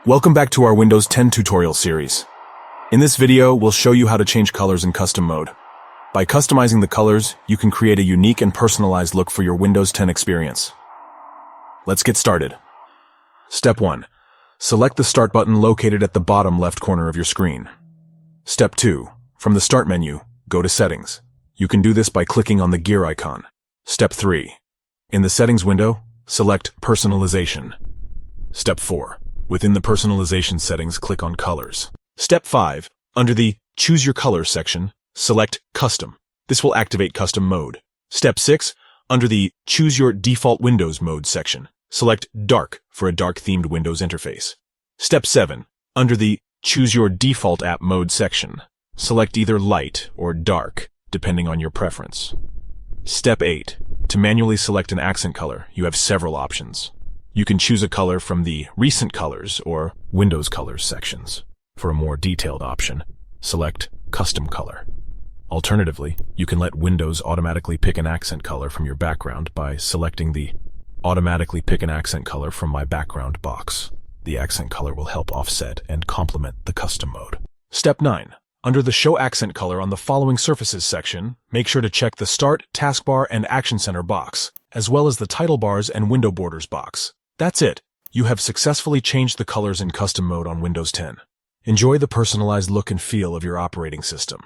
Welcome back to our Windows 10 tutorial series. In this video, we'll show you how to change colors in custom mode. By customizing the colors, you can create a unique and personalized look for your Windows 10 experience. Let's get started. Step 1. Select the Start button located at the bottom left corner of your screen. Step 2. From the Start menu, go to Settings. You can do this by clicking on the gear icon. Step 3. In the Settings window, select Personalization. Step 4. Within the Personalization settings, click on Colors. Step 5. Under the Choose Your Color section, select Custom. This will activate custom mode. Step 6. Under the Choose Your Default Windows Mode section, select Dark for a dark-themed Windows interface. Step 7. Under the Choose Your Default App Mode section, select either Light or Dark, depending on your preference. Step 8. To manually select an accent color, you have several options. You can choose a color from the Recent Colors or Windows Colors sections. For a more detailed option, select Custom Color. Alternatively, you can let Windows automatically pick an accent color from your background by selecting the Automatically Pick an Accent Color from My Background box. The accent color will help offset and complement the custom mode. Step 9. Under the Show Accent Color on the following surfaces section, make sure to check the Start, Taskbar, and Action Center box, as well as the Title Bars and Window Borders box. That's it. You have successfully changed the colors in custom mode on Windows 10. Enjoy the personalized look and feel of your operating system.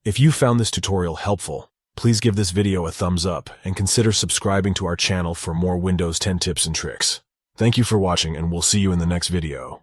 If you found this tutorial helpful, please give this video a thumbs up and consider subscribing to our channel for more Windows 10 tips and tricks. Thank you for watching, and we'll see you in the next video.